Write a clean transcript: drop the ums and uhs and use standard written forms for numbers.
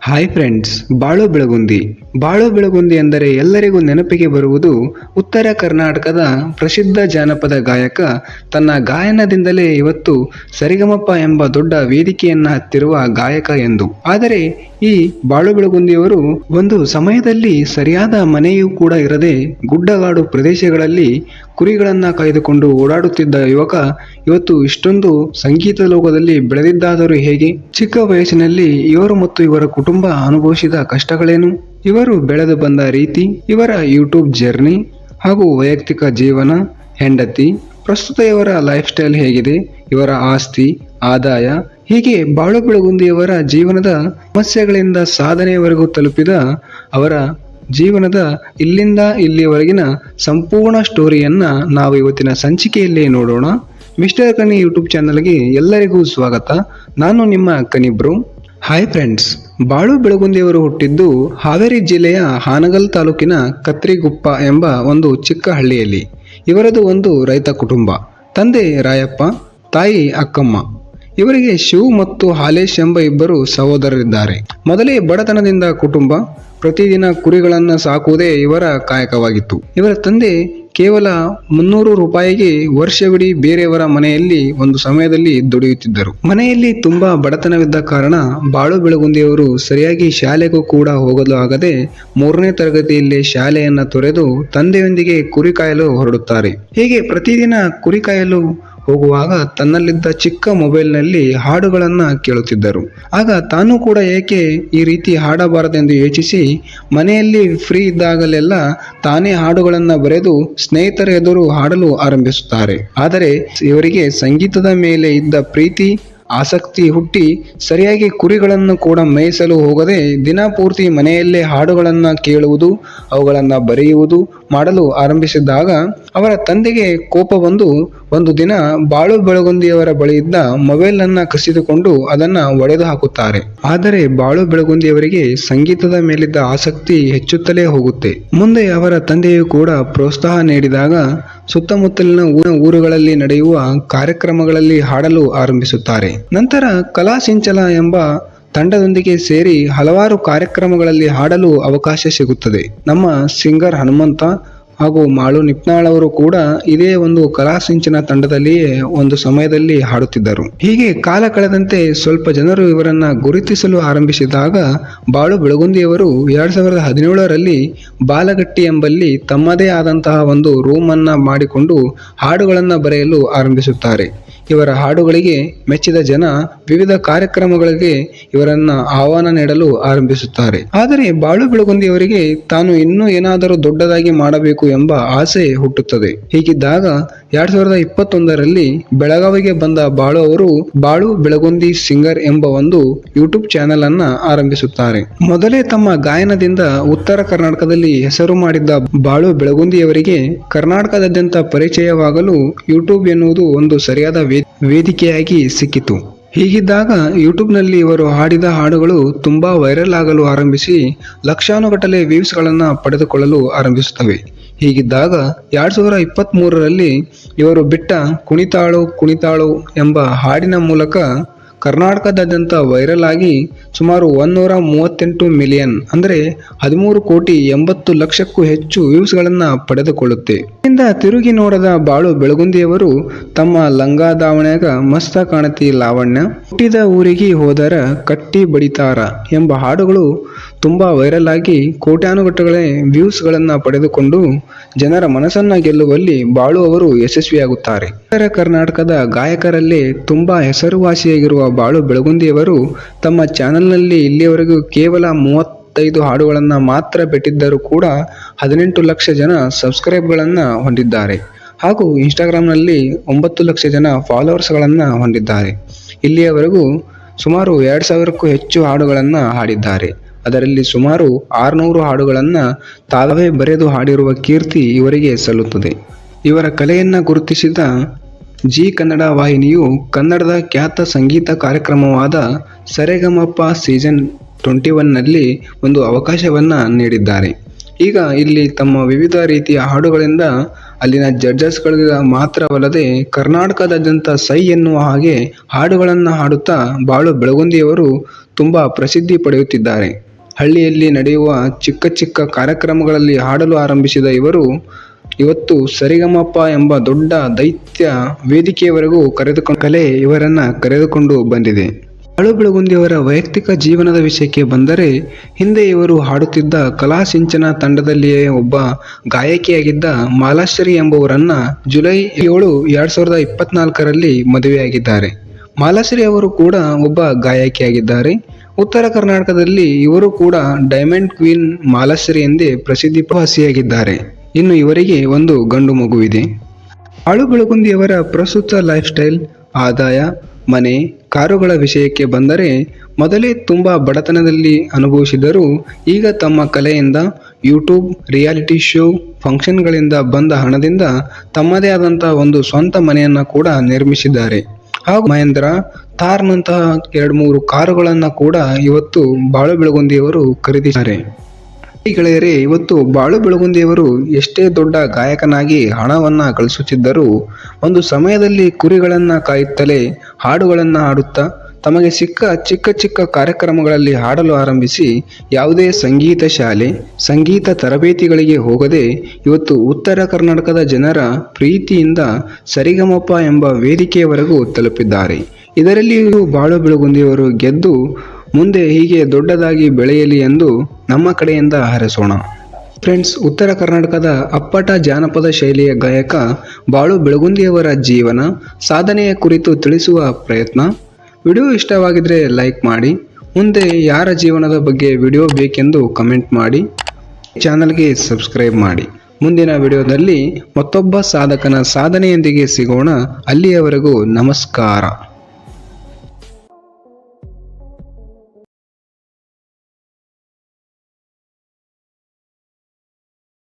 Hi friends, ಬಾಳು ಬೆಳಗುಂದಿ. ಬಾಳು ಬೆಳಗುಂದಿ ಎಂದರೆ ಎಲ್ಲರಿಗೂ ನೆನಪಿಗೆ ಬರುವುದು ಉತ್ತರ ಕರ್ನಾಟಕದ ಪ್ರಸಿದ್ಧ ಜಾನಪದ ಗಾಯಕ. ತನ್ನ ಗಾಯನದಿಂದಲೇ ಇವತ್ತು ಸರಿಗಮಪ ಎಂಬ ದೊಡ್ಡ ವೇದಿಕೆಯನ್ನ ಹತ್ತಿರುವ ಗಾಯಕ ಎಂದು. ಆದರೆ ಈ ಬಾಳು ಬೆಳಗುಂದಿಯವರು ಒಂದು ಸಮಯದಲ್ಲಿ ಸರಿಯಾದ ಮನೆಯೂ ಕೂಡ ಇರದೆ ಗುಡ್ಡಗಾಡು ಪ್ರದೇಶಗಳಲ್ಲಿ ಕುರಿಗಳನ್ನ ಕಾಯ್ದುಕೊಂಡು ಓಡಾಡುತ್ತಿದ್ದ ಯುವಕ ಇವತ್ತು ಇಷ್ಟೊಂದು ಸಂಗೀತ ಲೋಕದಲ್ಲಿ ಬೆಳೆದಿದ್ದಾದರೂ ಹೇಗೆ? ಚಿಕ್ಕ ವಯಸ್ಸಿನಲ್ಲಿ ಇವರು ಮತ್ತು ಇವರ ಕುಟುಂಬ ಅನುಭವಿಸಿದ ಕಷ್ಟಗಳೇನು, ಇವರು ಬೆಳೆದು ಬಂದ ರೀತಿ, ಇವರ ಯೂಟ್ಯೂಬ್ ಜರ್ನಿ ಹಾಗೂ ವೈಯಕ್ತಿಕ ಜೀವನ, ಹೆಂಡತಿ, ಪ್ರಸ್ತುತ ಇವರ ಲೈಫ್ ಸ್ಟೈಲ್ ಹೇಗಿದೆ, ಇವರ ಆಸ್ತಿ, ಆದಾಯ, ಹೀಗೆ ಬಾಳು ಬೆಳಗುಂದಿಯವರ ಜೀವನದ ಸಮಸ್ಯೆಗಳಿಂದ ಸಾಧನೆಯವರೆಗೂ ತಲುಪಿದ ಅವರ ಜೀವನದ ಇಲ್ಲಿಂದ ಇಲ್ಲಿಯವರೆಗಿನ ಸಂಪೂರ್ಣ ಸ್ಟೋರಿಯನ್ನ ನಾವು ಇವತ್ತಿನ ಸಂಚಿಕೆಯಲ್ಲಿ ನೋಡೋಣ. ಮಿಸ್ಟರ್ ಕನಿ ಯೂಟ್ಯೂಬ್ ಚಾನಲ್ಗೆ ಎಲ್ಲರಿಗೂ ಸ್ವಾಗತ. ನಾನು ನಿಮ್ಮ ಕನಿಬ್ರು. ಹಾಯ್ ಫ್ರೆಂಡ್ಸ್, ಬಾಳು ಬೆಳಗುಂದಿಯವರು ಹುಟ್ಟಿದ್ದು ಹಾವೇರಿ ಜಿಲ್ಲೆಯ ಹಾನಗಲ್ ತಾಲೂಕಿನ ಕತ್ರಿಗುಪ್ಪ ಎಂಬ ಒಂದು ಚಿಕ್ಕ ಹಳ್ಳಿಯಲ್ಲಿ. ಇವರದು ಒಂದು ರೈತ ಕುಟುಂಬ. ತಂದೆ ರಾಯಪ್ಪ, ತಾಯಿ ಅಕ್ಕಮ್ಮ. ಇವರಿಗೆ ಶಿವ್ ಮತ್ತು ಹಾಲೇಶ್ ಎಂಬ ಇಬ್ಬರು ಸಹೋದರರಿದ್ದಾರೆ. ಮೊದಲೇ ಬಡತನದಿಂದ ಕುಟುಂಬ. ಪ್ರತಿದಿನ ಕುರಿಗಳನ್ನು ಸಾಕುವುದೇ ಇವರ ಕಾಯಕವಾಗಿತ್ತು. ಇವರ ತಂದೆ ಕೇವಲ 300 ರೂಪಾಯಿಗೆ ವರ್ಷವಿಡೀ ಬೇರೆಯವರ ಮನೆಯಲ್ಲಿ ಒಂದು ಸಮಯದಲ್ಲಿ ದುಡಿಯುತ್ತಿದ್ದರು. ಮನೆಯಲ್ಲಿ ತುಂಬಾ ಬಡತನವಿದ್ದ ಕಾರಣ ಬಾಳು ಬೆಳಗುಂದಿಯವರು ಸರಿಯಾಗಿ ಶಾಲೆಗೂ ಕೂಡ ಹೋಗಲು ಆಗದೆ 3ನೇ ತರಗತಿಯಲ್ಲಿ ಶಾಲೆಯನ್ನ ತೊರೆದು ತಂದೆಯೊಂದಿಗೆ ಕುರಿ ಕಾಯಲು ಹೊರಡುತ್ತಾರೆ. ಹೀಗೆ ಪ್ರತಿದಿನ ಕುರಿ ಕಾಯಲು ಹೋಗುವಾಗ ತನ್ನಲ್ಲಿದ್ದ ಚಿಕ್ಕ ಮೊಬೈಲ್ನಲ್ಲಿ ಹಾಡುಗಳನ್ನ ಕೇಳುತ್ತಿದ್ದರು. ಆಗ ತಾನು ಕೂಡ ಏಕೆ ಈ ರೀತಿ ಹಾಡಬಾರದೆಂದು ಯೋಚಿಸಿ ಮನೆಯಲ್ಲಿ ಫ್ರೀ ಇದ್ದಾಗಲೆಲ್ಲ ತಾನೇ ಹಾಡುಗಳನ್ನ ಬರೆದು ಸ್ನೇಹಿತರ ಎದುರು ಹಾಡಲು ಆರಂಭಿಸುತ್ತಾರೆ. ಆದರೆ ಇವರಿಗೆ ಸಂಗೀತದ ಮೇಲೆ ಇದ್ದ ಪ್ರೀತಿ, ಆಸಕ್ತಿ ಹುಟ್ಟಿ ಸರಿಯಾಗಿ ಕುರಿಗಳನ್ನು ಕೂಡ ಮೇಯಿಸಲು ಹೋಗದೆ ದಿನಪೂರ್ತಿ ಮನೆಯಲ್ಲೇ ಹಾಡುಗಳನ್ನು ಕೇಳುವುದು, ಅವುಗಳನ್ನು ಬರೆಯುವುದು ಮಾಡಲು ಆರಂಭಿಸಿದಾಗ ಅವರ ತಂದೆಗೆ ಕೋಪ ಬಂದು ಒಂದು ದಿನ ಬಾಳು ಬೆಳಗುಂದಿಯವರ ಬಳಿ ಇದ್ದ ಮೊಬೈಲ್ ಅನ್ನ ಕಸಿದುಕೊಂಡು ಅದನ್ನ ಒಡೆದು ಹಾಕುತ್ತಾರೆ. ಆದರೆ ಬಾಳು ಬೆಳಗುಂದಿಯವರಿಗೆ ಸಂಗೀತದ ಮೇಲಿದ್ದ ಆಸಕ್ತಿ ಹೆಚ್ಚುತ್ತಲೇ ಹೋಗುತ್ತೆ. ಮುಂದೆ ಅವರ ತಂದೆಯು ಕೂಡ ಪ್ರೋತ್ಸಾಹ ನೀಡಿದಾಗ ಸುತ್ತಮುತ್ತಲಿನ ಊರುಗಳಲ್ಲಿ ನಡೆಯುವ ಕಾರ್ಯಕ್ರಮಗಳಲ್ಲಿ ಹಾಡಲು ಆರಂಭಿಸುತ್ತಾರೆ. ನಂತರ ಕಲಾಸಿಂಚಲ ಎಂಬ ತಂಡದೊಂದಿಗೆ ಸೇರಿ ಹಲವಾರು ಕಾರ್ಯಕ್ರಮಗಳಲ್ಲಿ ಹಾಡಲು ಅವಕಾಶ ಸಿಗುತ್ತದೆ. ನಮ್ಮ ಸಿಂಗರ್ ಹನುಮಂತ ಹಾಗೂ ಮಾಳು ನಿಪ್ನಾಳ್ ಅವರು ಕೂಡ ಇದೇ ಒಂದು ಕಲಾಸಿಂಚನ ತಂಡದಲ್ಲಿಯೇ ಒಂದು ಸಮಯದಲ್ಲಿ ಹಾಡುತ್ತಿದ್ದರು. ಹೀಗೆ ಕಾಲ ಕಳೆದಂತೆ ಸ್ವಲ್ಪ ಜನರು ಇವರನ್ನ ಗುರುತಿಸಲು ಆರಂಭಿಸಿದಾಗ ಬಾಳು ಬೆಳಗುಂದಿಯವರು 2017ರಲ್ಲಿ ಬಾಲಗಟ್ಟಿ ಎಂಬಲ್ಲಿ ತಮ್ಮದೇ ಆದಂತಹ ಒಂದು ರೂಮ್ ಅನ್ನ ಮಾಡಿಕೊಂಡು ಹಾಡುಗಳನ್ನ ಬರೆಯಲು ಆರಂಭಿಸುತ್ತಾರೆ. ಇವರ ಹಾಡುಗಳಿಗೆ ಮೆಚ್ಚಿದ ಜನ ವಿವಿಧ ಕಾರ್ಯಕ್ರಮಗಳಿಗೆ ಇವರನ್ನ ಆಹ್ವಾನ ನೀಡಲು ಆರಂಭಿಸುತ್ತಾರೆ. ಆದರೆ ಬಾಳು ಬೆಳಗುಂದಿಯವರಿಗೆ ತಾನು ಇನ್ನೂ ಏನಾದರೂ ದೊಡ್ಡದಾಗಿ ಮಾಡಬೇಕು ಎಂಬ ಆಸೆ ಹುಟ್ಟುತ್ತದೆ. ಹೀಗಿದ್ದಾಗ 2021ರಲ್ಲಿ ಬೆಳಗಾವಿಗೆ ಬಂದ ಬಾಳು ಅವರು ಬಾಳು ಬೆಳಗುಂದಿ ಸಿಂಗರ್ ಎಂಬ ಒಂದು ಯೂಟ್ಯೂಬ್ ಚಾನೆಲ್ ಅನ್ನ ಆರಂಭಿಸುತ್ತಾರೆ. ಮೊದಲೇ ತಮ್ಮ ಗಾಯನದಿಂದ ಉತ್ತರ ಕರ್ನಾಟಕದಲ್ಲಿ ಹೆಸರು ಮಾಡಿದ್ದ ಬಾಳು ಬೆಳಗುಂದಿಯವರಿಗೆ ಕರ್ನಾಟಕದಾದ್ಯಂತ ಪರಿಚಯವಾಗಲು ಯೂಟ್ಯೂಬ್ ಎನ್ನುವುದು ಒಂದು ಸರಿಯಾದ ವೇದಿಕೆಯಾಗಿ ಸಿಕ್ಕಿತು. ಹೀಗಿದ್ದಾಗ ಯೂಟ್ಯೂಬ್ನಲ್ಲಿ ಇವರು ಹಾಡಿದ ಹಾಡುಗಳು ತುಂಬಾ ವೈರಲ್ ಆಗಲು ಆರಂಭಿಸಿ ಲಕ್ಷಾನುಗಟ್ಟಲೆ ವ್ಯೂಸ್ಗಳನ್ನು ಪಡೆದುಕೊಳ್ಳಲು ಆರಂಭಿಸುತ್ತವೆ. ಹೀಗಿದ್ದಾಗ 2023ರಲ್ಲಿ ಇವರು ಬಿಟ್ಟ ಕುಣಿತಾಳು ಕುಣಿತಾಳು ಎಂಬ ಹಾಡಿನ ಮೂಲಕ ಕರ್ನಾಟಕದಾದ್ಯಂತ ವೈರಲ್ ಆಗಿ ಸುಮಾರು 138 ಮಿಲಿಯನ್ ಅಂದರೆ 13,80,00,000ಕ್ಕೂ ಹೆಚ್ಚು ವ್ಯೂಸ್ಗಳನ್ನು ಪಡೆದುಕೊಳ್ಳುತ್ತೆ. ಇಲ್ಲಿಂದ ತಿರುಗಿ ನೋಡದ ಬಾಳು ಬೆಳಗುಂದಿಯವರು ತಮ್ಮ ಲಂಗ ದಾವಣ್ಯಾಗ ಮಸ್ತ ಕಾಣತಿ ಲಾವಣ್ಯ, ಹುಟ್ಟಿದ ಊರಿಗೆ ಹೋದರ ಕಟ್ಟಿ ಬಡಿತಾರ ಎಂಬ ಹಾಡುಗಳು ತುಂಬಾ ವೈರಲ್ ಆಗಿ ಕೋಟ್ಯಾನುಗಟ್ಟಲೆ ವ್ಯೂಸ್ಗಳನ್ನು ಪಡೆದುಕೊಂಡು ಜನರ ಮನಸ್ಸನ್ನ ಗೆಲ್ಲುವಲ್ಲಿ ಬಾಳು ಅವರು ಯಶಸ್ವಿಯಾಗುತ್ತಾರೆ. ಉತ್ತರ ಕರ್ನಾಟಕದ ಗಾಯಕರಲ್ಲೇ ತುಂಬಾ ಹೆಸರುವಾಸಿಯಾಗಿರುವ ಬಾಳು ಬೆಳಗುಂದಿಯವರು ತಮ್ಮ ಚಾನೆಲ್ನಲ್ಲಿ ಇಲ್ಲಿಯವರೆಗೂ ಕೇವಲ 35 ಹಾಡುಗಳನ್ನು ಮಾತ್ರ ಬಿಟ್ಟಿದ್ದರೂ ಕೂಡ 18 ಲಕ್ಷ ಜನ ಸಬ್ಸ್ಕ್ರೈಬ್ಗಳನ್ನು ಹೊಂದಿದ್ದಾರೆ ಹಾಗೂ ಇನ್ಸ್ಟಾಗ್ರಾಮ್ನಲ್ಲಿ 9 ಲಕ್ಷ ಜನ ಫಾಲೋವರ್ಸ್ಗಳನ್ನು ಹೊಂದಿದ್ದಾರೆ. ಇಲ್ಲಿಯವರೆಗೂ ಸುಮಾರು 2000ಕ್ಕೂ ಹೆಚ್ಚು ಹಾಡುಗಳನ್ನು ಹಾಡಿದ್ದಾರೆ. ಅದರಲ್ಲಿ ಸುಮಾರು 600 ಹಾಡುಗಳನ್ನು ತಾವೇ ಬರೆದು ಹಾಡಿರುವ ಕೀರ್ತಿ ಇವರಿಗೆ ಸಲ್ಲುತ್ತದೆ. ಇವರ ಕಲೆಯನ್ನು ಗುರುತಿಸಿದ ಜಿ ಕನ್ನಡ ವಾಹಿನಿಯು ಕನ್ನಡದ ಖ್ಯಾತ ಸಂಗೀತ ಕಾರ್ಯಕ್ರಮವಾದ ಸರೆಗಮಪ ಸೀಸನ್ 21ನಲ್ಲಿ ಒಂದು ಅವಕಾಶವನ್ನು ನೀಡಿದ್ದಾರೆ. ಈಗ ಇಲ್ಲಿ ತಮ್ಮ ವಿವಿಧ ರೀತಿಯ ಹಾಡುಗಳಿಂದ ಅಲ್ಲಿನ ಜಡ್ಜಸ್ಗಳಿಗೆ ಮಾತ್ರವಲ್ಲದೆ ಕರ್ನಾಟಕದಾದ್ಯಂತ ಸೈ ಎನ್ನುವ ಹಾಗೆ ಹಾಡುಗಳನ್ನು ಹಾಡುತ್ತಾ ಬಾಳು ಬೆಳಗುಂದಿಯವರು ತುಂಬ ಪ್ರಸಿದ್ಧಿ ಪಡೆಯುತ್ತಿದ್ದಾರೆ. ಹಳ್ಳಿಯಲ್ಲಿ ನಡೆಯುವ ಚಿಕ್ಕ ಚಿಕ್ಕ ಕಾರ್ಯಕ್ರಮಗಳಲ್ಲಿ ಹಾಡಲು ಆರಂಭಿಸಿದ ಇವರು ಇವತ್ತು ಸರಿಗಮಪ ಎಂಬ ದೊಡ್ಡ ದೈತ್ಯ ವೇದಿಕೆಯವರೆಗೂ ಕಲೆ ಇವರನ್ನ ಕರೆದುಕೊಂಡು ಬಂದಿದೆ. ಬಾಳು ಬೆಳಗುಂದಿಯವರ ವೈಯಕ್ತಿಕ ಜೀವನದ ವಿಷಯಕ್ಕೆ ಬಂದರೆ, ಹಿಂದೆ ಇವರು ಹಾಡುತ್ತಿದ್ದ ಕಲಾಸಿಂಚನ ತಂಡದಲ್ಲಿಯೇ ಒಬ್ಬ ಗಾಯಕಿಯಾಗಿದ್ದ ಮಾಲಾಶ್ರೀ ಎಂಬುವರನ್ನ ಜುಲೈ 7, 2024ರಲ್ಲಿ ಮದುವೆಯಾಗಿದ್ದಾರೆ. ಮಾಲಾಶ್ರೀ ಅವರು ಕೂಡ ಒಬ್ಬ ಗಾಯಕಿಯಾಗಿದ್ದಾರೆ. ಉತ್ತರ ಕರ್ನಾಟಕದಲ್ಲಿ ಇವರು ಕೂಡ ಡೈಮಂಡ್ ಕ್ವೀನ್ ಮಾಲಾಶ್ರೀ ಎಂದೇ ಪ್ರಸಿದ್ಧಿಯಾಗಿದ್ದಾರೆ. ಇನ್ನು ಇವರಿಗೆ ಒಂದು ಗಂಡು ಮಗುವಿದೆ. ಬಾಳು ಬೆಳಗುಂದಿಯವರ ಪ್ರಸ್ತುತ ಲೈಫ್ ಸ್ಟೈಲ್, ಆದಾಯ, ಮನೆ, ಕಾರುಗಳ ವಿಷಯಕ್ಕೆ ಬಂದರೆ, ಮೊದಲೇ ತುಂಬ ಬಡತನದಲ್ಲಿ ಅನುಭವಿಸಿದರೂ ಈಗ ತಮ್ಮ ಕಲೆಯಿಂದ, ಯೂಟ್ಯೂಬ್, ರಿಯಾಲಿಟಿ ಶೋ, ಫಂಕ್ಷನ್ಗಳಿಂದ ಬಂದ ಹಣದಿಂದ ತಮ್ಮದೇ ಆದಂಥ ಒಂದು ಸ್ವಂತ ಮನೆಯನ್ನು ಕೂಡ ನಿರ್ಮಿಸಿದ್ದಾರೆ. ಹಾಗೂ ಮಹೇಂದ್ರ, ಥಾರ್ನಂತಹ 2-3 ಕಾರುಗಳನ್ನು ಕೂಡ ಇವತ್ತು ಬಾಳು ಬೆಳಗುಂದಿಯವರು ಖರೀದಿಸಿದ್ದಾರೆ. ಗೆಳೆಯರೇ, ಇವತ್ತು ಬಾಳು ಬೆಳಗುಂದಿಯವರು ಎಷ್ಟೇ ದೊಡ್ಡ ಗಾಯಕನಾಗಿ ಹಣವನ್ನು ಗಳಿಸುತ್ತಿದ್ದರೂ ಒಂದು ಸಮಯದಲ್ಲಿ ಕುರಿಗಳನ್ನು ಕಾಯುತ್ತಲೇ ಹಾಡುಗಳನ್ನು ಹಾಡುತ್ತಾ ತಮಗೆ ಸಿಕ್ಕ ಚಿಕ್ಕ ಚಿಕ್ಕ ಕಾರ್ಯಕ್ರಮಗಳಲ್ಲಿ ಹಾಡಲು ಆರಂಭಿಸಿ ಯಾವುದೇ ಸಂಗೀತ ಶಾಲೆ, ಸಂಗೀತ ತರಬೇತಿಗಳಿಗೆ ಹೋಗದೆ ಇವತ್ತು ಉತ್ತರ ಕರ್ನಾಟಕದ ಜನರ ಪ್ರೀತಿಯಿಂದ ಸರಿಗಮಪ ಎಂಬ ವೇದಿಕೆಯವರೆಗೂ ತಲುಪಿದ್ದಾರೆ. ಇದರಲ್ಲಿಯೂ ಬಾಳು ಬೆಳಗುಂದಿಯವರು ಗೆದ್ದು ಮುಂದೆ ಹೀಗೆ ದೊಡ್ಡದಾಗಿ ಬೆಳೆಯಲಿ ಎಂದು ನಮ್ಮ ಕಡೆಯಿಂದ ಹಾರೈಸೋಣ. ಫ್ರೆಂಡ್ಸ್, ಉತ್ತರ ಕರ್ನಾಟಕದ ಅಪ್ಪಟ ಜಾನಪದ ಶೈಲಿಯ ಗಾಯಕ ಬಾಳು ಬೆಳಗುಂದಿಯವರ ಜೀವನ ಸಾಧನೆಯ ಕುರಿತು ತಿಳಿಸುವ ಪ್ರಯತ್ನ. ವಿಡಿಯೋ ಇಷ್ಟವಾಗಿದ್ರೆ ಲೈಕ್ ಮಾಡಿ. ಮುಂದೆ ಯಾರ ಜೀವನದ ಬಗ್ಗೆ ವಿಡಿಯೋ ಬೇಕೆಂದು ಕಮೆಂಟ್ ಮಾಡಿ. ಚಾನಲ್ಗೆ ಸಬ್ಸ್ಕ್ರೈಬ್ ಮಾಡಿ. ಮುಂದಿನ ವಿಡಿಯೋದಲ್ಲಿ ಮತ್ತೊಬ್ಬ ಸಾಧಕನ ಸಾಧನೆಯೊಂದಿಗೆ ಸಿಗೋಣ. ಅಲ್ಲಿಯವರೆಗೂ ನಮಸ್ಕಾರ.